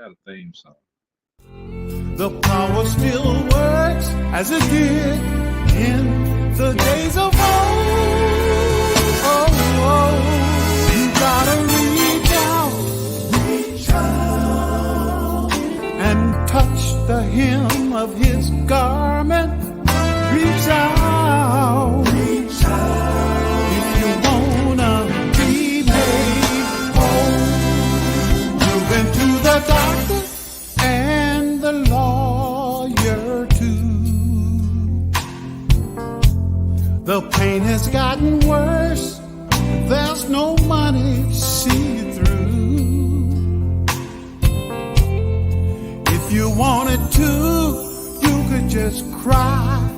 got a theme song. The power still works as it did in the days of old. You gotta reach out and touch the hem of his garment. Reach out if you wanna be made whole. You've been to the doctor and the lawyer too. The pain has gotten worse. There's no money to see you through. If you wanted to, you could just cry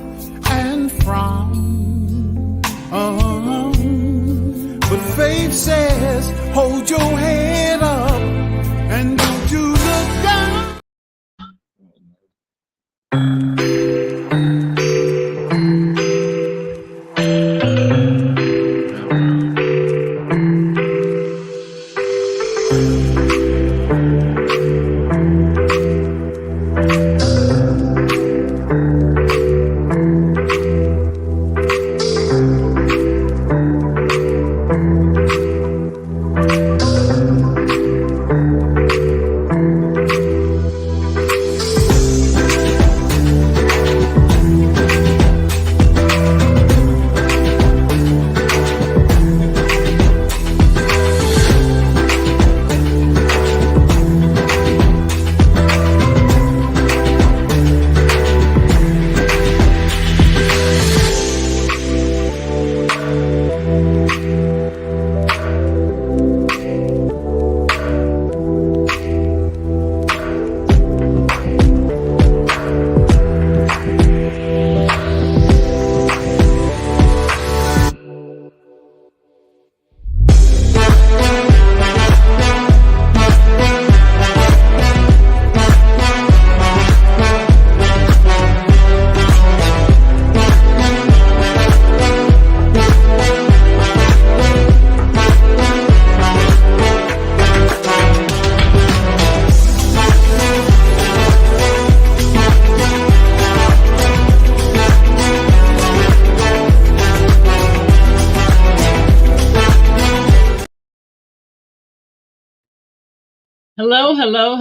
and frown. But faith says, hold your head up and don't you look down.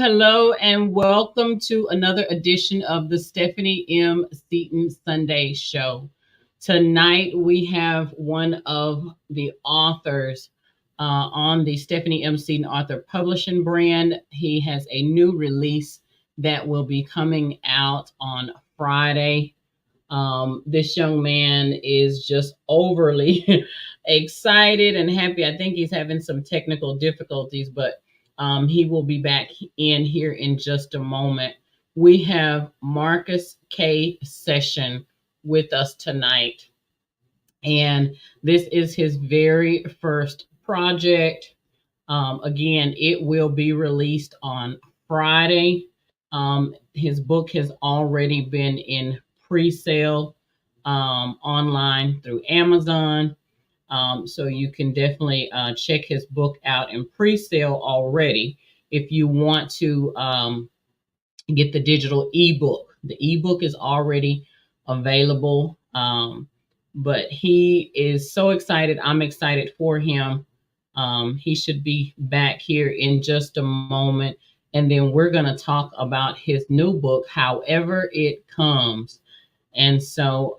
Hello, and welcome to another edition of the Stephanie M. Seaton Sunday Show. Tonight, we have one of the authors on the Stephanie M. Seaton Author Publishing brand. He has a new release that will be coming out on Friday. This young man is just overly excited and happy. I think he's having some technical difficulties, but he will be back in here in just a moment. We have Marcus K. Session with us tonight. And this is his very first project. Again, it will be released on Friday. His book has already been in pre-sale online through Amazon. So you can definitely check his book out in pre-sale already. If you want to get the digital ebook, the ebook is already available. But he is so excited. I'm excited for him. He should be back here in just a moment. And then we're going to talk about his new book, However It Comes. And so,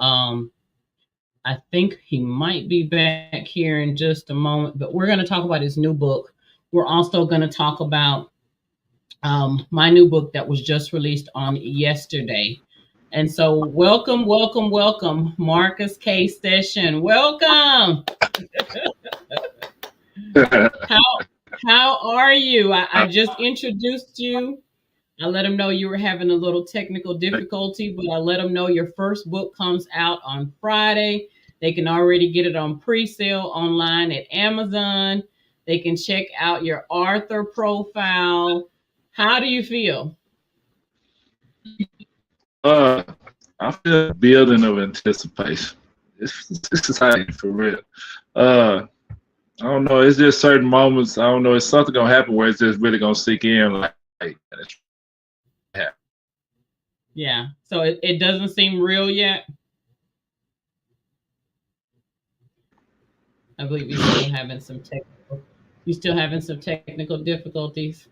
I think he might be back here in just a moment, but we're going to talk about his new book. We're also going to talk about my new book that was just released on yesterday. And so welcome, Marcus K. Session. Welcome. How are you? I just introduced you. I let them know you were having a little technical difficulty, but I let them know your first book comes out on Friday. They can already get it on pre-sale online at Amazon. They can check out your author profile. How do you feel? I feel a building of anticipation. It's exciting for real. I don't know. It's just certain moments. I don't know. It's something gonna happen where it's just really gonna sink in. Like Yeah. So it doesn't seem real yet. I believe you're still having some technical difficulties.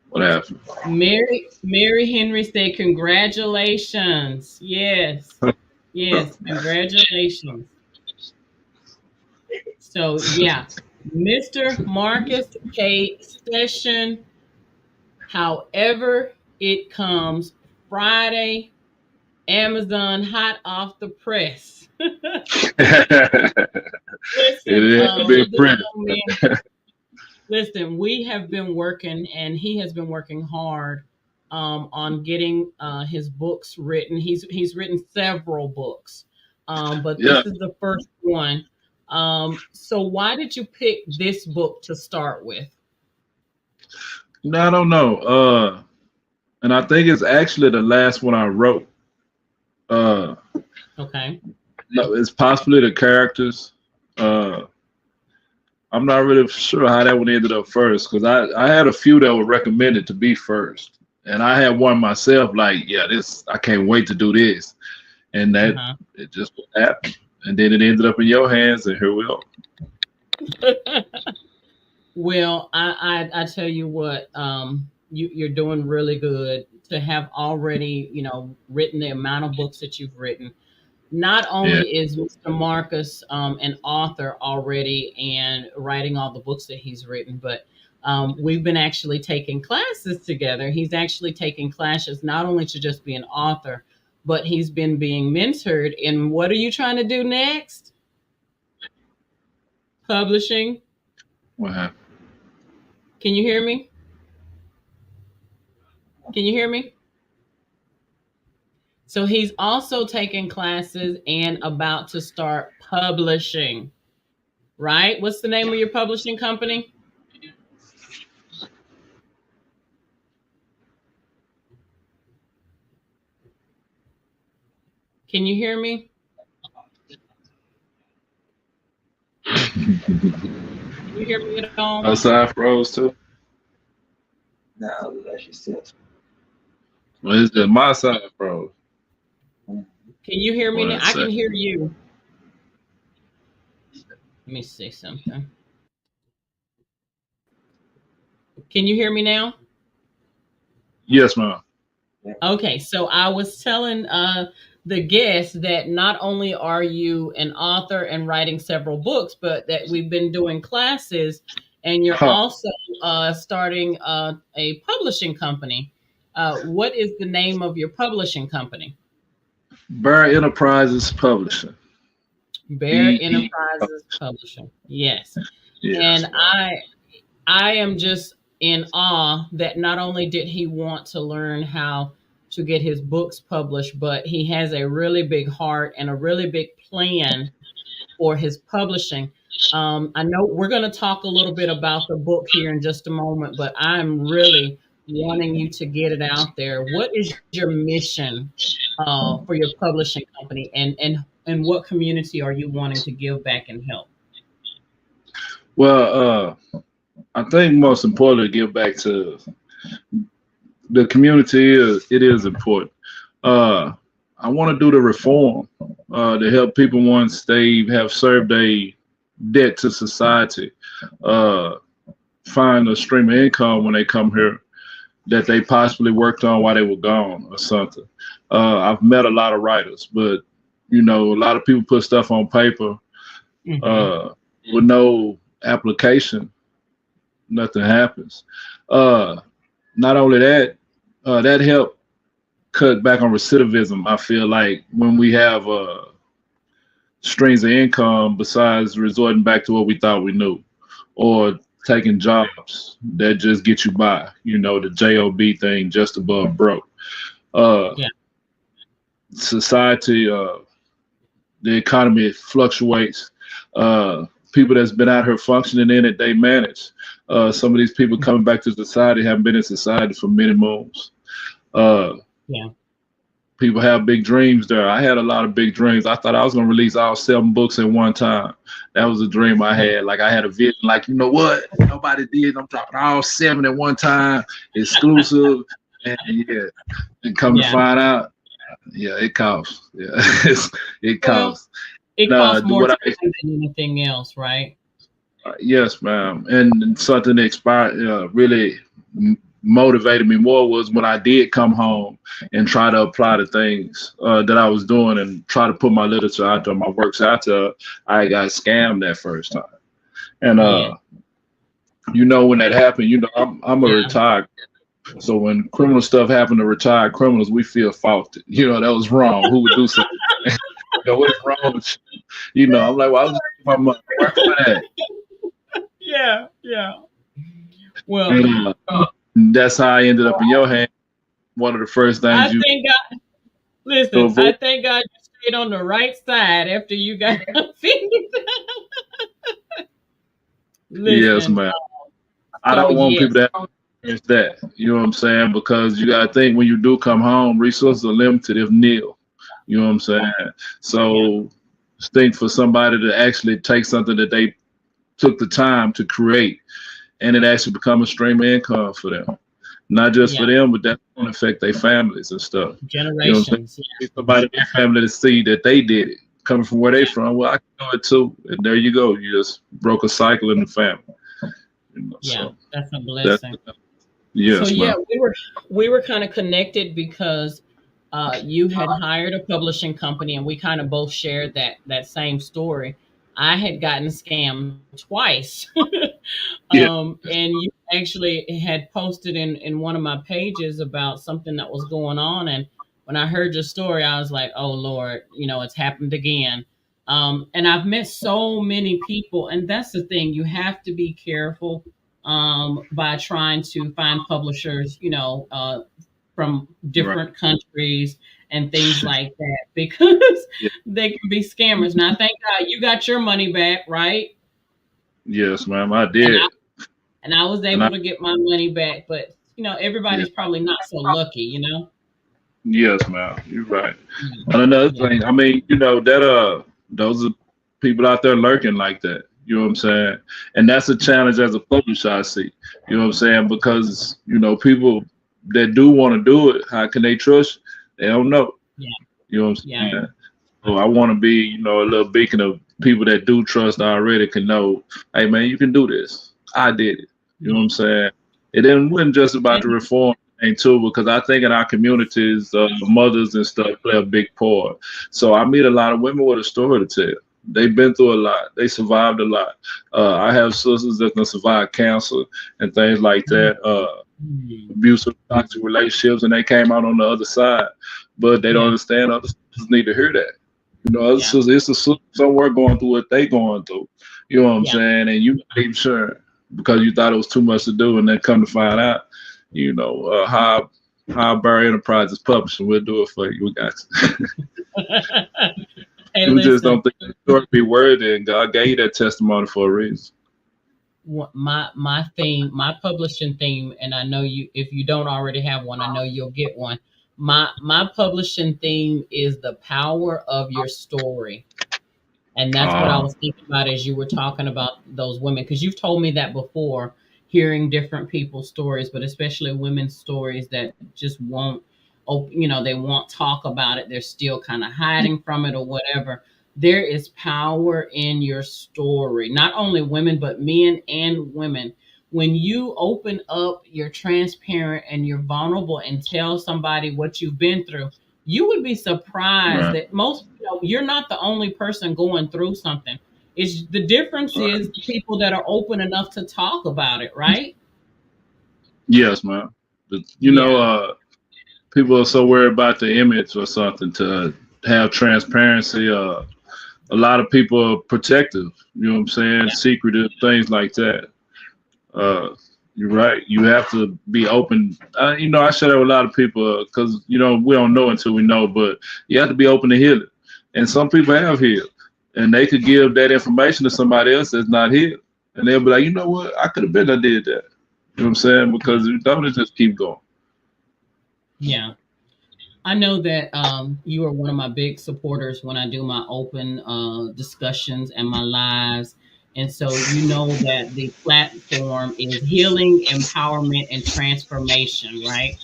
What happened? Mary Henry said, congratulations. Yes. Yes, congratulations. So yeah, Mr. Marcus K. Session, however it comes, Friday, Amazon hot off the press. Listen, It had to be this printed. young man, listen, we have been working, and he has been working hard on getting his books written. He's written several books, but Yeah. this is the first one. So why did you pick this book to start with? No, I don't know. And I think it's actually the last one I wrote. Okay. No, it's possibly the characters. I'm not really sure how that one ended up first because I had a few that were recommended to be first, and I had one myself. Like, yeah, this I can't wait to do this, and that it just happened, and then it ended up in your hands, and here we are. Well, I tell you what, you're doing really good to have already, written the amount of books that you've written. Not only is Mr. Marcus an author already and writing all the books that he's written, but we've been actually taking classes together. He's actually taking classes not only to just be an author, but he's been being mentored in what are you trying to do next? Publishing. What happened? Can you hear me? Can you hear me? So he's also taking classes and about to start publishing, right? What's the name of your publishing company? Can you hear me? Can you hear me at all? Outside froze too. No, that's just it. Well, it's just my side froze. Can you hear me now? I can second. hear you. Let me see something. Can you hear me now? Yes, ma'am. Okay, so I was telling the guests that not only are you an author and writing several books, but that we've been doing classes, and you're also starting a publishing company. What is the name of your publishing company? Bear Enterprises Publishing. Bear Enterprises Publishing. Yes. And I am just in awe that not only did he want to learn how to get his books published, but he has a really big heart and a really big plan for his publishing. I know we're going to talk a little bit about the book here in just a moment, but I'm really wanting you to get it out there. What is your mission for your publishing company, and what community are you wanting to give back and help? Well, I think most importantly, give back to the community. It is important. I want to do the reform to help people once they have served a debt to society, find a stream of income when they come here that they possibly worked on while they were gone or something. I've met a lot of writers, but a lot of people put stuff on paper with no application. Nothing happens. Not only that, that helped cut back on recidivism. I feel like when we have streams of income besides resorting back to what we thought we knew, or taking jobs that just get you by, the job thing, just above broke. Society, the economy fluctuates. People that's been out here functioning in it, they manage. Some of these people coming back to society haven't been in society for many moons. People have big dreams there. I had a lot of big dreams. I thought I was going to release all 7 books at one time. That was a dream I had. Like, I had a vision, like, you know what? Nobody did. I'm dropping all 7 at one time, exclusive. And yeah, and come to Yeah. find out, yeah, it costs. Yeah, it Well, costs. it costs more What time I than anything else, right? yes, ma'am. And something that really motivated me more was when I did come home and try to apply the things that I was doing and try to put my literature out there, my works out there. I got scammed that first time, and Yeah. when that happened, I'm a Yeah. retired. So when criminal stuff happened to retired criminals, we feel faulted. That was wrong. Who would do something? What's wrong with you? I'm like, well, I was my money. Work for that. Yeah. Yeah. Well, And, that's how I ended up in your hand. One of the first I things you think I listen. I avoid. thank God you stayed on the right side after you got offended. Yes, Listen. man. I don't want yes. people to experience that. You know what I'm saying? Because you got to think when you do come home, resources are limited, if nil. You know what I'm saying? So think for somebody to actually take something that they took the time to create and it actually become a stream of income for them. Not just for them, but that's going to affect their families and stuff. Generations. Somebody in their family to see that they did it, coming from where they from. Well, I can do it too. And there you go. You just broke a cycle in the family. So that's a blessing. Yes, so we were kind of connected because you had hired a publishing company and we kind of both shared that same story. I had gotten scammed twice. And you actually had posted in one of my pages about something that was going on. And when I heard your story, I was like, oh Lord, it's happened again. And I've met so many people, and that's the thing, you have to be careful by trying to find publishers, from different countries and things like that, because they can be scammers. Now, thank God you got your money back, right? Yes, ma'am, I did. And I was able to get my money back, but everybody's probably not so lucky, Yes, ma'am, you're right. And another thing, I mean, that those are people out there lurking like that. You know what I'm saying? And that's a challenge as a publisher, I see. You know what I'm saying? Because people that do want to do it, how can they trust you? They don't know. Yeah. You know what I'm saying? So I want to be, a little beacon of people that do trust already can know, hey man, you can do this. I did it. You know what I'm saying? It wasn't just about the reform thing too, because I think in our communities, mothers and stuff play a big part. So I meet a lot of women with a story to tell. They've been through a lot. They survived a lot. I have sisters that can survive cancer and things like that, abusive, toxic relationships, and they came out on the other side. But they don't understand. Other sisters need to hear that. Other sisters, it's a sister somewhere going through what they going through. You know what I'm saying? And you not even sure because you thought it was too much to do, and then come to find out, High Bar Enterprises Publishing, we'll do it for you. We got you. Hey, you just don't think the story be worthy, and God gave you that testimony for a reason. My theme, my publishing theme, and I know if you don't already have one, I know you'll get one. My publishing theme is the power of your story. And that's what I was thinking about as you were talking about those women, because you've told me that before, hearing different people's stories, but especially women's stories that just won't, they won't talk about it. They're still kind of hiding from it or whatever. There is power in your story, not only women, but men and women. When you open up, you're transparent and you're vulnerable and tell somebody what you've been through, you would be surprised that most, you're not the only person going through something. It's the difference is people that are open enough to talk about it, right? Yes, ma'am. People are so worried about the image or something to have transparency. A lot of people are protective, you know what I'm saying? Secretive, things like that. You're right. You have to be open. I share that with a lot of people because, we don't know until we know, but you have to be open to healing. And some people have healed, and they could give that information to somebody else that's not healed. And they'll be like, you know what? I could have been, I did that. You know what I'm saying? Because you don't just keep going. Yeah. I know that you are one of my big supporters when I do my open discussions and my lives. And so that the platform is healing, empowerment, and transformation, right?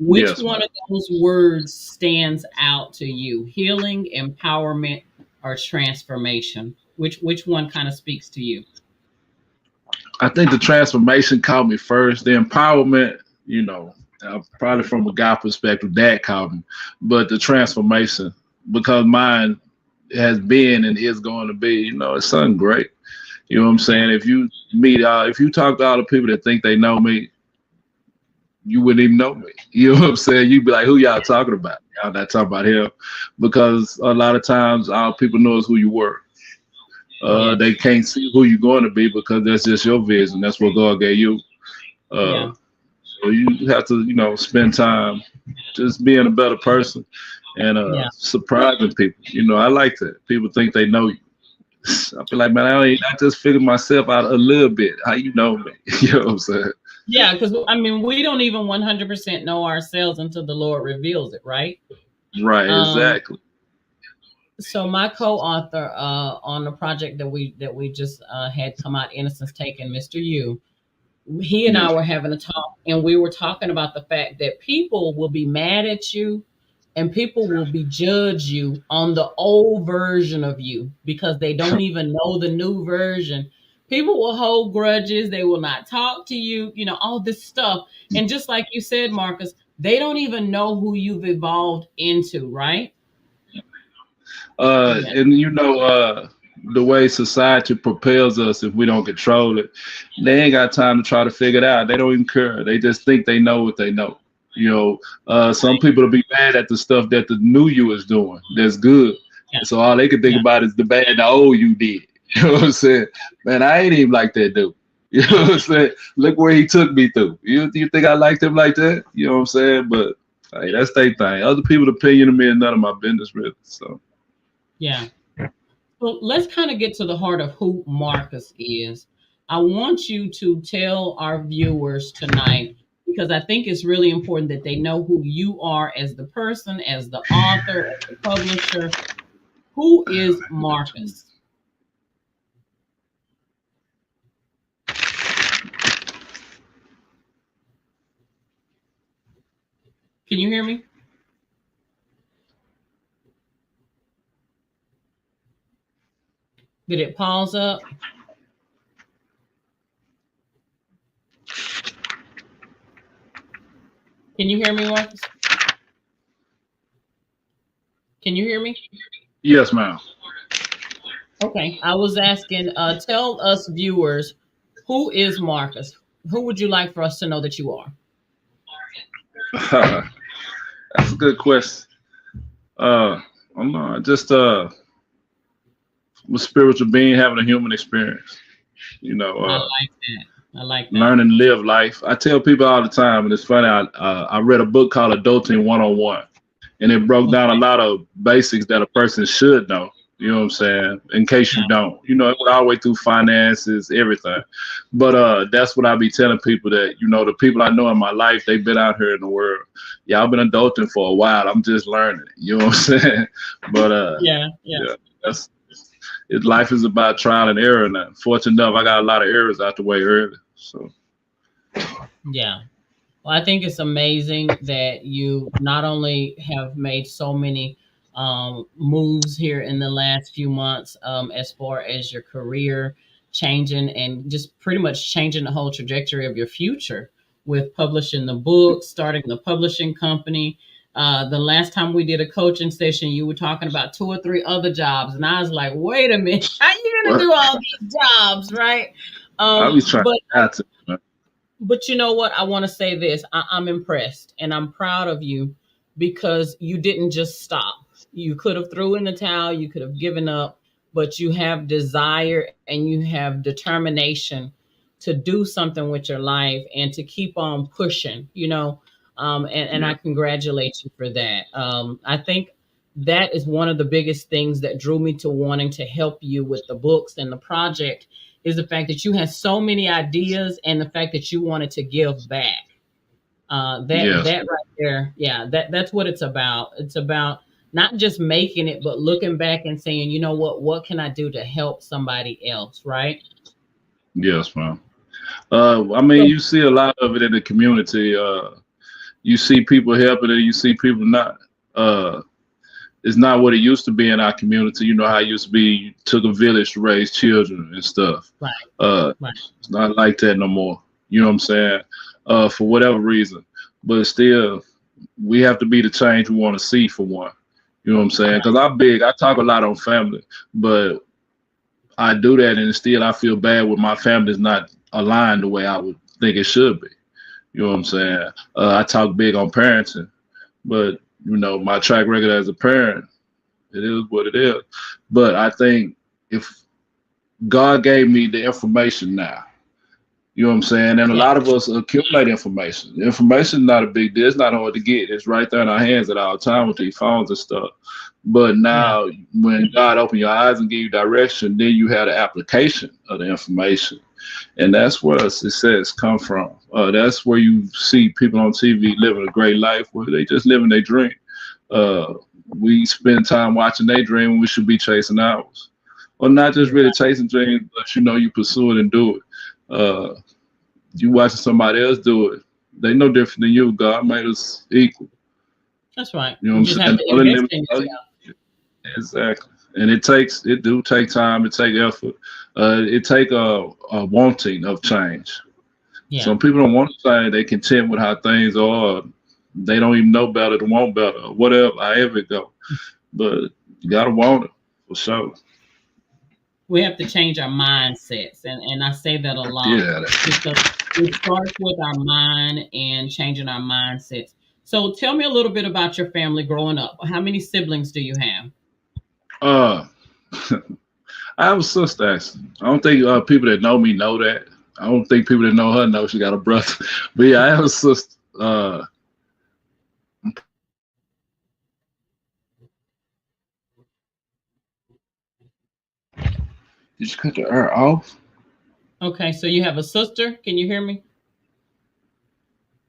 Which Yes, one ma'am. of those words stands out to you? Healing, empowerment, or transformation? Which one kind of speaks to you? I think the transformation caught me first. The empowerment, probably from a guy perspective, that caught me. But the transformation, because mine has been and is going to be, it's something great. You know what I'm Yeah, saying? If you talk to all the people that think they know me, you wouldn't even know me. You know what I'm saying? You'd be like, who y'all talking about? Y'all not talking about him. Because a lot of times all people know is who you were. They yes, can't see who you're going to be because that's just your vision. That's what God gave you. Uh, yeah, so you have to, spend time just being a better person and yeah. surprising people. I like that. People think they know you. I feel like, man, I just figured myself out a little bit. How you know me? You know what I'm saying? Yeah, because I mean, we don't even 100% know ourselves until the Lord reveals it, right? Right, Um, exactly. so my co-author on the project that we just had come out, Innocence Taken, Mr. U, he and I Yes. were having a talk, and we were talking about the fact that people will be mad at you, and people will be judge you on the old version of you because they don't even know the new version. People will hold grudges, they will not talk to you, all this stuff. And just like you said, Marcus, they don't even know who you've evolved into, right? Yeah, And the way society propels us, if we don't control it, they ain't got time to try to figure it out. They don't even care. They just think they know what they know. Some right. people will be mad at the stuff that the new you is doing. That's good. Yeah, So all they can think yeah, about is the bad the old you did. You know what I'm saying? Man, I ain't even like that dude. You know yeah. what I'm saying? Look where he took me through. You think I liked him like that? You know what I'm saying? But hey, that's their thing. Other people's opinion of me is none of my business, really. So. Yeah. Well, let's kind of get to the heart of who Marcus is. I want you to tell our viewers tonight, because I think it's really important that they know who you are as the person, as the author, as the publisher. Who is Marcus? Can you hear me? Did it pause up? Can you hear me, Marcus? Can you hear me? Yes, ma'am. Okay. I was asking, tell us viewers, who is Marcus? Who would you like for us to know that you are? That's a good question. I'm just a spiritual being having a human experience. You know, I uh, like that. I like that. learn and live life. I tell people all the time, and it's funny. I read a book called Adulting 101, and it broke down a Okay. lot of basics that a person should know. You know what I'm saying? In case you Yeah. don't, it went all the way through finances, everything. But that's what I be telling people that the people I know in my life, they've been out here in the world. Yeah, I've been adulting for a while. I'm just learning. You know what I'm saying? But Yeah. Yeah. yeah, that's life is about trial and error. Now, fortunate enough, I got a lot of errors out the way early. So Yeah. Well, I think it's amazing that you not only have made so many moves here in the last few months, as far as your career changing and just pretty much changing the whole trajectory of your future with publishing the book, starting the publishing company. The last time we did a coaching session, you were talking about two or three other jobs, and I was like, "Wait a minute, how you gonna do all these jobs, right?" I was trying But not to. Man. But you know what? I want to say this. I'm impressed and I'm proud of you because you didn't just stop. You could have threw in the towel, you could have given up, but you have desire and you have determination to do something with your life and to keep on pushing, and I Yeah, congratulate you for that. I think that is one of the biggest things that drew me to wanting to help you with the books and the project is the fact that you had so many ideas and the fact that you wanted to give back. That yes, right there, yeah, that's what it's about. It's about not just making it, but looking back and saying, you know what can I do to help somebody else, right? yes, man. I mean, So you see a lot of it in the community. you see people helping and you see people not. Uh, it's not what it used to be in our community. You know how it used to be. You took a village to raise children and stuff. Right. Right. It's not like that no more. You know what I'm saying? For whatever reason, but still, we have to be the change we want to see for one. You know what I'm saying? Because I'm big. I talk a lot on family, but I do that, and still I feel bad when my family's not aligned the way I would think it should be. You know what I'm saying? I talk big on parenting, but you know my track record as a parent, it is what it is. But I think if God gave me the information now, you know what I'm saying? And a lot of us accumulate information. The information is not a big deal. It's not hard to get. It's right there in our hands at all time with these phones and stuff. But now, when God opened your eyes and gave you direction, then you have the application of the information. And that's where success come from. That's where you see people on TV living a great life where they just living their dream. We spend time watching their dream when we should be chasing ours. Or not just really chasing dreams, but you know, you pursue it and do it. You watching somebody else do it, they no different than you. God made us equal. That's right. You know what I'm saying? Exactly. And it do take time, it take effort. It take a wanting of change. Yeah. Some people don't want to change, they content with how things are. They don't even know better to want better, or whatever, however it go. But you gotta want it for sure. We have to change our mindsets, and I say that a lot. Yeah, because it starts with our mind and changing our mindsets. So tell me a little bit about your family growing up. How many siblings do you have? I have a sister, actually. I don't think people that know me know that. I don't think people that know her know she got a brother. But yeah, I have a sister. Did you cut the air off? Okay, so you have a sister. Can you hear me?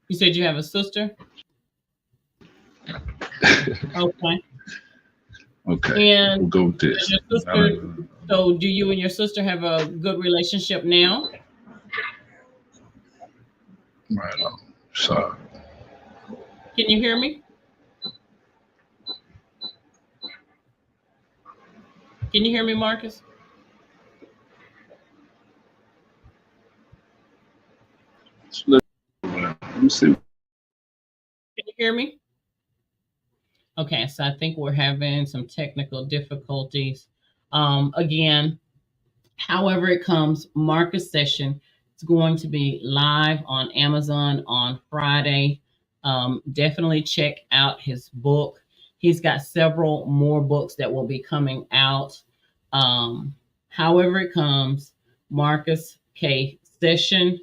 You said you have a sister? Okay. Okay. And we'll go with this. Your sister, so do you and your sister have a good relationship now? Right on. Sorry. Can you hear me? Can you hear me, Marcus? Let me see. Can you hear me? Okay, so I think we're having some technical difficulties. Again, however it comes, Marcus Session is going to be live on Amazon on Friday. Definitely check out his book. He's got several more books that will be coming out. However it comes, Marcus K. Session,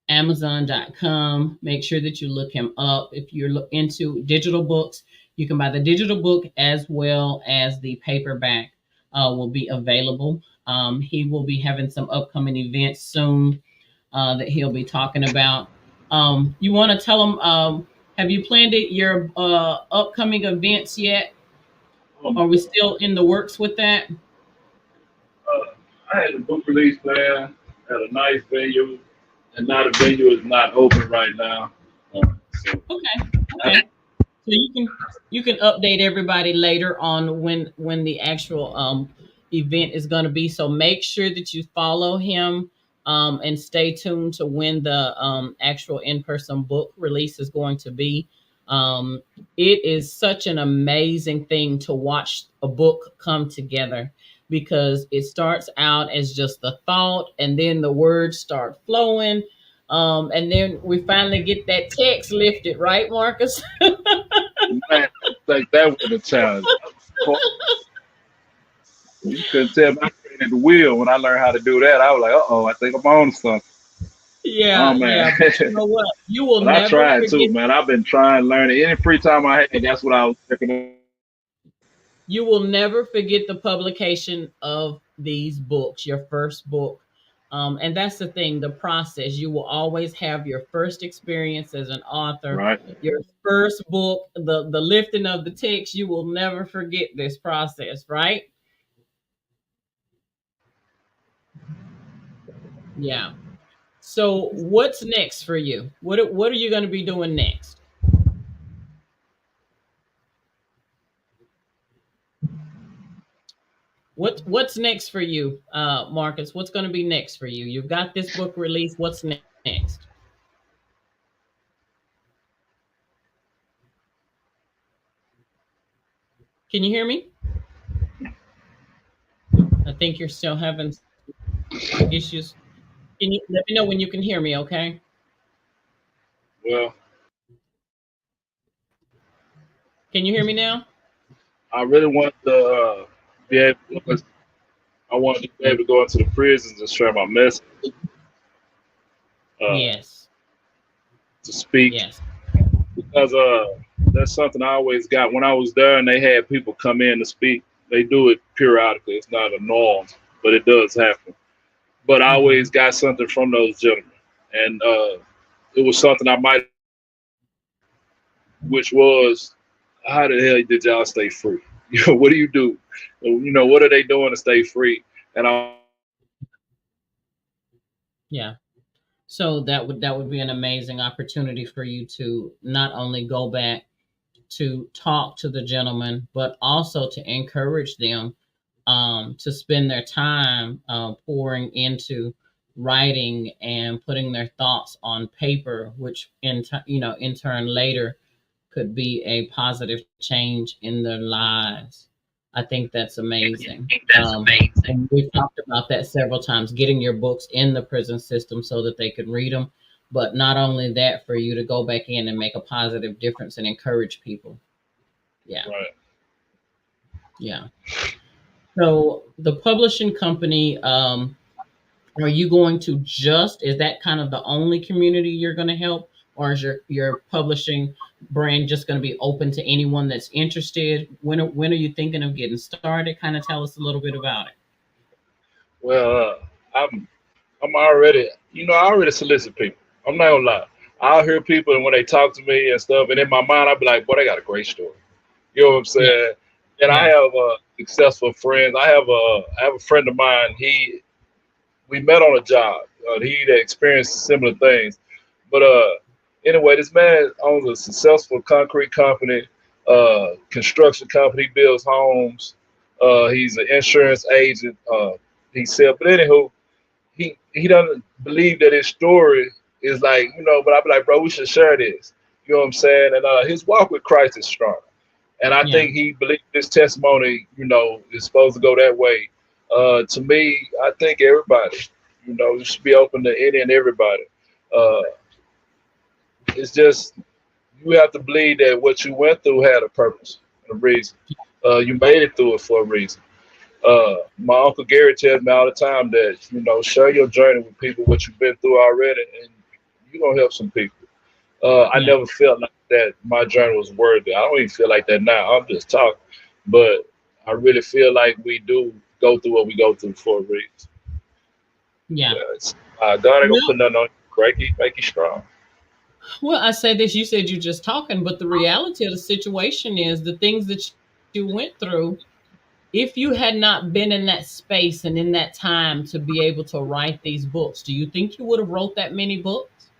Amazon.com. Make sure that you look him up. If you're into digital books, you can buy the digital book as well as the paperback will be available. He will be having some upcoming events soon that he'll be talking about. You want to tell him, have you planned your upcoming events yet? Are we still in the works with that? I had a book release plan at a nice venue, and now the venue is not open right now. Okay. So you can update everybody later on when the actual event is going to be. So make sure that you follow him and stay tuned to when the actual in-person book release is going to be. It is such an amazing thing to watch a book come together, because it starts out as just the thought, and then the words start flowing. And then we finally get that text lifted, right, Marcus? Man, like that was a challenge. You couldn't tell me I created the wheel. When I learned how to do that, I was like, I think I'm on something. Yeah, oh, man. Yeah. You know what? You will never I tried too, man. I've been trying to learn it. Any free time I had, that's what I was checking on. You will never forget the publication of these books, your first book. And that's the thing, the process. You will always have your first experience as an author, right? Your first book, the lifting of the text. You will never forget this process, right? Yeah. So what's next for you? What are you going to be doing next? What's next for you, Marcus? What's going to be next for you? You've got this book released. What's next? Can you hear me? I think you're still having issues. Can you let me know when you can hear me? Okay. Well, Can you hear me now? I really want to be able. I wanted to be able to go into the prisons and share my message, uh, Yes. to speak, Yes. because that's something I always got when I was there, and they had people come in to speak. They do it periodically. It's not a norm, but it does happen. But I Hmm. always got something from those gentlemen, and it was something I might, which was, how the hell did y'all stay free? What do you do? What are they doing to stay free? And I, Yeah. So that would be an amazing opportunity for you to not only go back to talk to the gentleman, but also to encourage them to spend their time pouring into writing and putting their thoughts on paper, which in turn later could be a positive change in their lives. I think that's amazing. And we've talked about that several times, getting your books in the prison system so that they could read them. But not only that, for you to go back in and make a positive difference and encourage people. Yeah, right. yeah. So the publishing company, are you going to is that kind of the only community you're going to help? Or is your publishing brand just going to be open to anyone that's interested? When are you thinking of getting started? Kind of tell us a little bit about it. Well, I'm already, I already solicit people. I'm not gonna lie. I'll hear people, and when they talk to me and stuff, and in my mind, I'll be like, boy, they got a great story. You know what I'm Yeah, saying? And I yeah, have successful friends. I have a friend of mine. We met on a job. He'd experienced similar things, but anyway, this man owns a successful concrete company, construction company, builds homes. He's an insurance agent. He said, but anywho, he doesn't believe that his story is like, but I'd be like, bro, we should share this. You know what I'm saying? And his walk with Christ is strong. And I yeah, think he believes his testimony, is supposed to go that way. To me, I think everybody, you should be open to any and everybody. Uh, it's just, you have to believe that what you went through had a purpose and a reason. You made it through it for a reason. My uncle Gary tells me all the time that share your journey with people, what you've been through already, and you're gonna help some people. I yeah, never felt like that my journey was worthy. I don't even feel like that now. I'm just talking, but I really feel like we do go through what we go through for a reason. yeah. Yeah, God ain't gonna Well, put nothing on you. Great, make you strong. well, I say this. You said you're just talking, but the reality of the situation is the things that you went through. If you had not been in that space and in that time to be able to write these books, do you think you would have wrote that many books?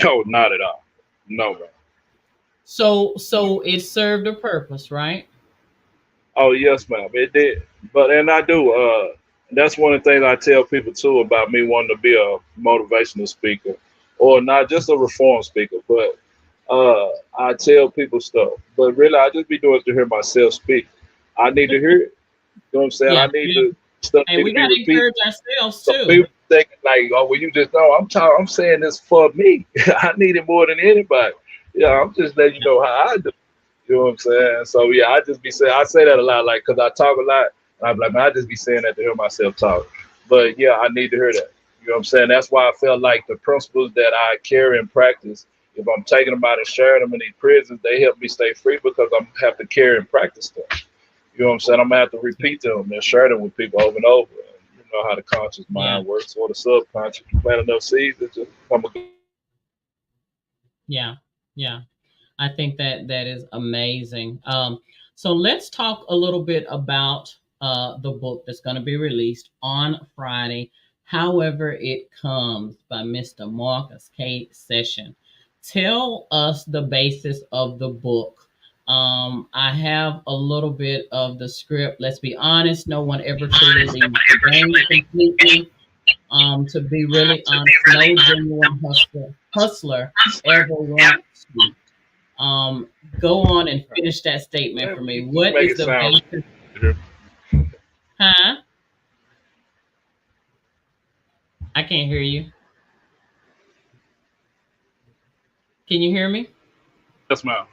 No, not at all. No, man. No. So it served a purpose, right? Oh yes, ma'am. It did. But and I do. That's one of the things I tell people too about me wanting to be a motivational speaker, or not just a reform speaker, but I tell people stuff. But really, I just be doing it to hear myself speak. I need to hear it. You know what I'm saying? I Yeah, need yeah. to stuff And need to we be got to repeated. encourage ourselves So too. people thinking like, oh, well, you just know I'm talking. I'm saying this for me. I need it more than anybody. Yeah, I'm just letting you know how I do. You know what I'm saying? So yeah, I just be saying I say that a lot, like because I talk a lot. And I'm like, man, I just be saying that to hear myself talk. But yeah, I need to hear that. You know what I'm saying? That's why I felt like the principles that I carry and practice, if I'm taking them out and sharing them in these prisons, they help me stay free because I'm have to carry and practice them. You know what I'm saying? I'm gonna have to repeat them and share them with people over and over. And you know how the conscious Yeah, mind works or the subconscious. You plant enough seeds, it just come. yeah, yeah. I think that is amazing. So let's talk a little bit about the book that's going to be released on Friday. However, it comes by Mr. Marcus K. Session. Tell us the basis of the book. I have a little bit of the script. Let's be honest, no one ever truly leaves the game completely. To be really honest, no genuine hustler ever wants to. Go on and finish that statement for me. What Make is it the sound- basis? Huh? I can't hear you. Can you hear me? Yes, ma'am.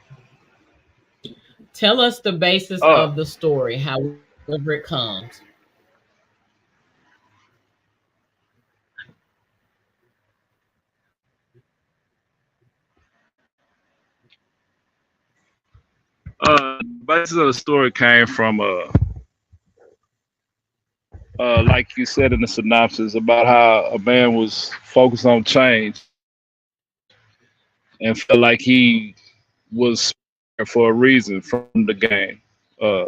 Tell us the basis of the story, however it comes. Basis of the story came from like you said in the synopsis, about how a man was focused on change and felt like he was for a reason from the game. Uh,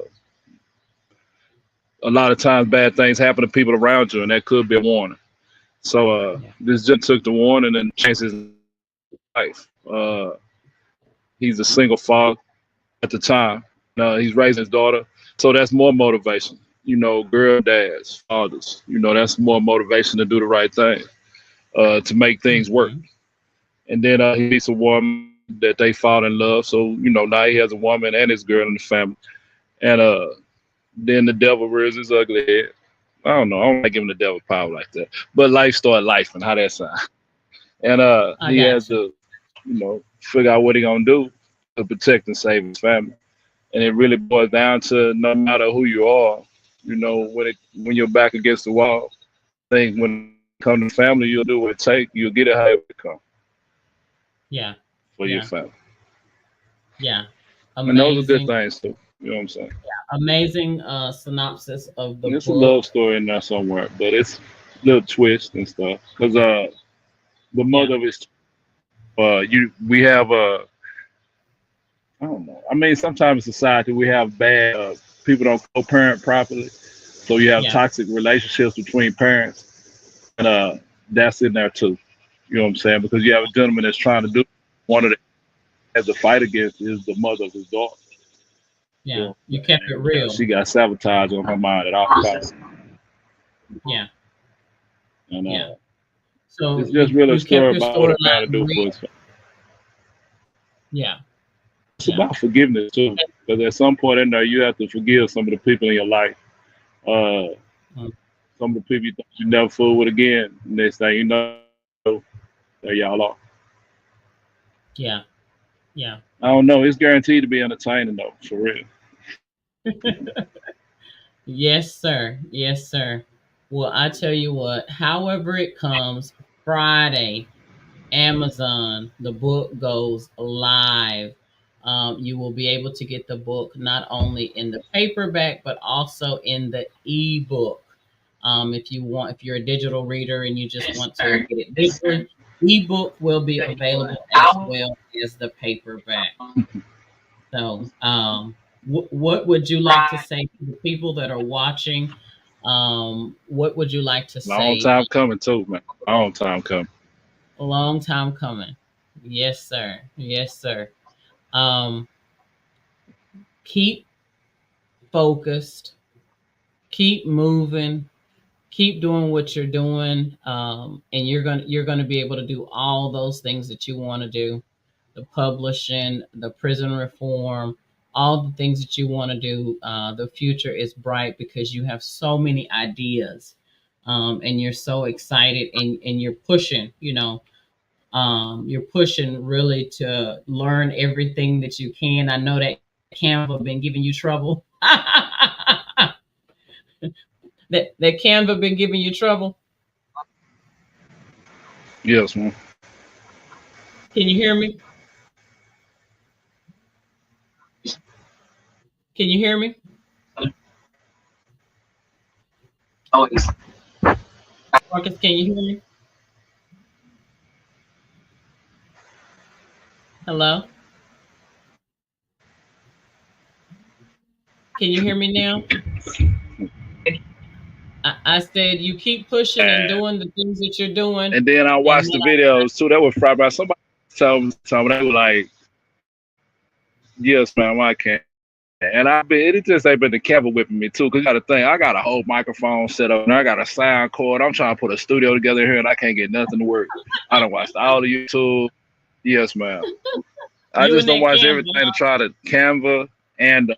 a lot of times bad things happen to people around you, and that could be a warning. So this just took the warning and changed his life. He's a single father at the time. He's raising his daughter, so that's more motivation. You know, girl dads, fathers. You know, that's more motivation to do the right thing, to make things work. And then he meets a woman that they fall in love. So you know, now he has a woman and his girl in the family. And then the devil rears his ugly head. I don't know. I don't like giving the devil power like that. But life started life, and how that sound. And he has to, you know, figure out what he gonna do to protect and save his family. And it really boils down to, no matter who you are, you know, when you're back against the wall, I think when it comes to family, you'll do what it takes. You'll get it however it comes. Yeah. For your family. Yeah. Amazing. And those are good things too. You know what I'm saying? Yeah. Amazing synopsis of the book. It's a love story in there somewhere, but it's a little twist and stuff. Because the mother of his, we have I don't know. I mean, sometimes in society we have bad people don't co-parent properly, so you have toxic relationships between parents, and that's in there too. You know what I'm saying? Because you have a gentleman that's trying to do one of the has a fight against is the mother of his daughter. Yeah, so, you kept it real. She got sabotage on her mind at all times. Yeah. And so it's just really a story about what a man to do for his family. Yeah. It's about forgiveness too, because at some point in there, you have to forgive some of the people in your life. Some of the people you thought you never fool with again. Next thing you know, there y'all are. Yeah, yeah. I don't know. It's guaranteed to be entertaining though, for real. Yes, sir. Yes, sir. Well, I tell you what. However it comes, Friday, Amazon, the book goes live. You will be able to get the book not only in the paperback, but also in the ebook. If you're a digital reader and you just want to get it digitally, ebook will be available as well as the paperback. So, what would you like to say to the people that are watching? What would you like to say? Long time coming too, man. Long time coming. A long time coming. Yes, sir. Yes, sir. Keep focused, keep moving, keep doing what you're doing, and you're gonna be able to do all those things that you want to do, the publishing, the prison reform, all the things that you want to do. The future is bright because you have so many ideas, and you're so excited, and you're pushing, you're pushing really to learn everything that you can. I know that Canva been giving you trouble. that Canva been giving you trouble. Yes, man. Can you hear me? Can you hear me? Oh, yes. Marcus, can you hear me? Hello? Can you hear me now? I said you keep pushing and doing the things that you're doing. And then I watched the videos too. That was Friday. Somebody told me they were like, Yes, man, I can. And it just ain't been the Kevin whipping me too. Cause you got to think, I got a whole microphone set up and I got a sound cord. I'm trying to put a studio together here and I can't get nothing to work. I don't watch all the YouTube. Yes, man. I You just and don't that watch Canva, everything to try to Canva and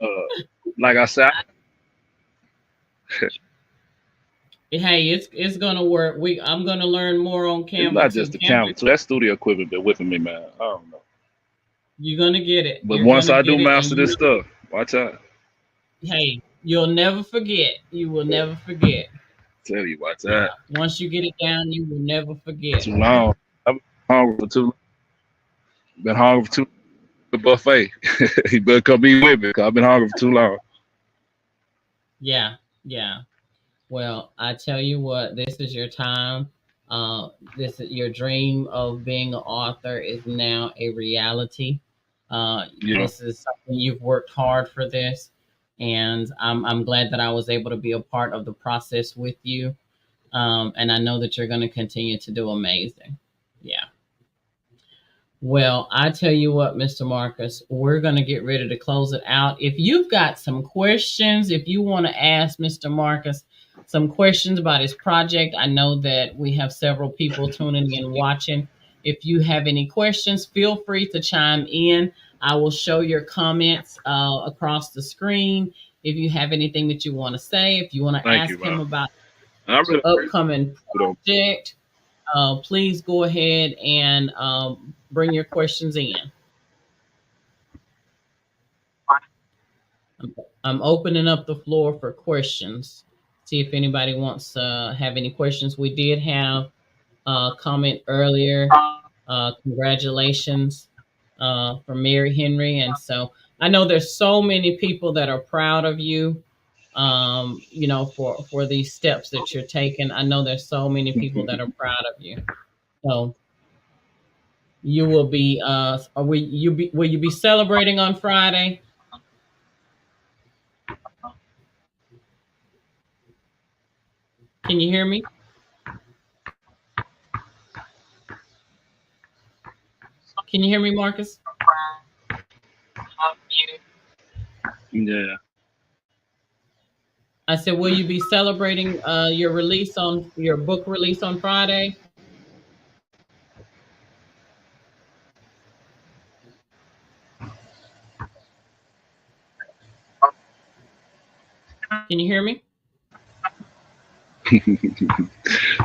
like I said, hey, it's gonna work. I'm gonna learn more on it's Canva not too. just the Canva, Canva too. That studio equipment been whipping me, man. I don't know. you're gonna get it. But You're once gonna I do get it, and master this stuff, watch out. hey, you'll never forget. You will never forget. Tell you, watch Yeah. out. Once you get it down, you will never forget. Too long. I've been hungry for too long. Been hungry for too long. The buffet. You better come eat with me because I've been hungry for too long. Yeah, yeah. Well, I tell you what, this is your time. This is your dream of being an author is now a reality. Yeah. This is something you've worked hard for this, and I'm glad that I was able to be a part of the process with you. And I know that you're going to continue to do amazing. Yeah. Well, I tell you what, Mr. Marcus, we're going to get ready to close it out. If you've got some questions, if you want to ask Mr. Marcus some questions about his project, I know that we have several people tuning in watching. If you have any questions, feel free to chime in. I will show your comments across the screen. If you have anything that you want to say, if you want to Thank ask you, him man. about I really upcoming appreciate it. project, please go ahead and bring your questions in. I'm opening up the floor for questions. See if anybody wants to have any questions. We did have a comment earlier. Congratulations from Mary Henry. And so I know there's so many people that are proud of you, for these steps that you're taking. I know there's so many people that are proud of you. So you will be will you be celebrating on Friday? Can you hear me? Can you hear me, Marcus? Yeah. I said, will you be celebrating your book release on Friday? Can you hear me?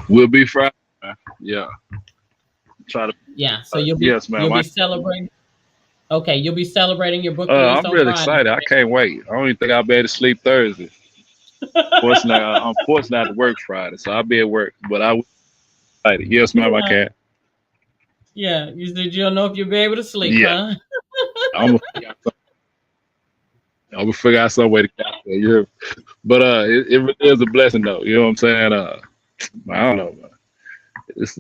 We'll be Friday. Yeah. Try to. Yeah. So you'll be Yes, ma'am. you'll be celebrating. Okay, you'll be celebrating your book release I'm on really Friday. excited. I can't wait. I don't even think I'll be able to sleep Thursday. Unfortunately, I have to work Friday, so I'll be at work. But I will be excited. Yes, ma'am. I can. Yeah, you said you don't know if you'll be able to sleep, Yeah. huh? I'm gonna figure out some way to get there. Yeah. But it really is a blessing, though. You know what I'm saying? I don't know, man. It's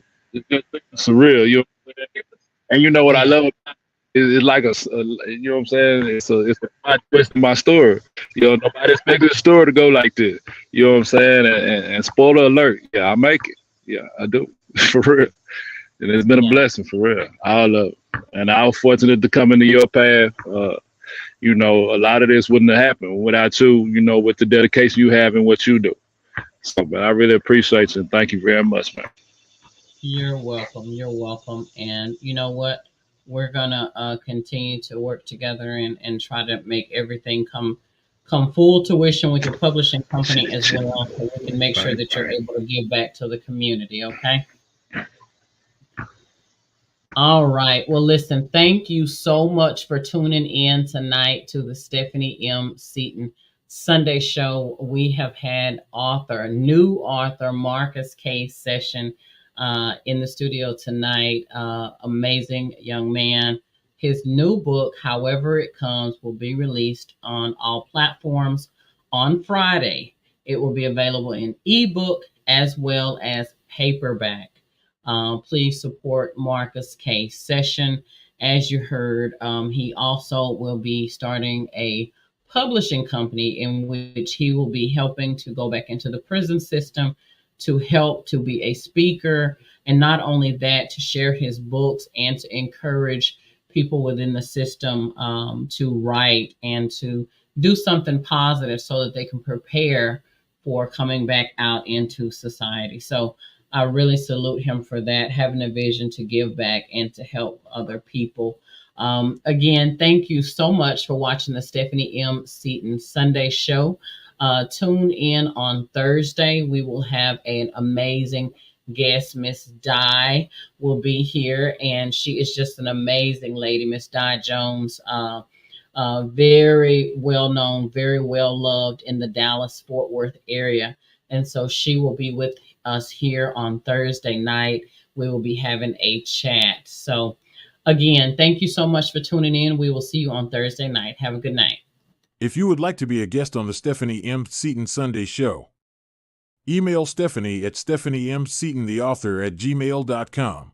surreal. You know what I'm saying? And you know what I Yeah. love about it? It's like you know what I'm saying? It's a plot twist in my story. You know, nobody expected the story to go like this. You know what I'm saying? And spoiler alert, yeah, I make it. Yeah, I do. For real. And it's been a Yeah. blessing, for real. I love it. And I was fortunate to come into your path. You know, a lot of this wouldn't have happened without you, you know, with the dedication you have and what you do. So, but I really appreciate you and thank you very much, man. You're welcome. You're welcome. And you know what? We're gonna continue to work together and try to make everything come full tuition with your publishing company as well, so we can make sure that you're able to give back to the community. Okay. All right. Well, listen, thank you so much for tuning in tonight to the Stephanie M. Seaton Sunday Show. We have had new author Marcus K. Session in the studio tonight. Amazing young man. His new book, However It Comes, will be released on all platforms on Friday. It will be available in ebook as well as paperback. Please support Marcus K. Session. As you heard, he also will be starting a publishing company in which he will be helping to go back into the prison system to help to be a speaker. And not only that, to share his books and to encourage people within the system to write and to do something positive so that they can prepare for coming back out into society. So I really salute him for that, having a vision to give back and to help other people. Again, thank you so much for watching the Stephanie M. Seaton Sunday Show. Tune in on Thursday. We will have an amazing guest. Miss Di will be here, and she is just an amazing lady, Miss Di Jones. Very well known, very well loved in the Dallas-Fort Worth area. And so she will be with us here on Thursday night. We will be having a chat. So again, thank you so much for tuning in. We will see you on Thursday night. Have a good night. If you would like to be a guest on the Stephanie M. Seaton Sunday Show, email Stephanie at stephanieMSeatontheauthor@gmail.com.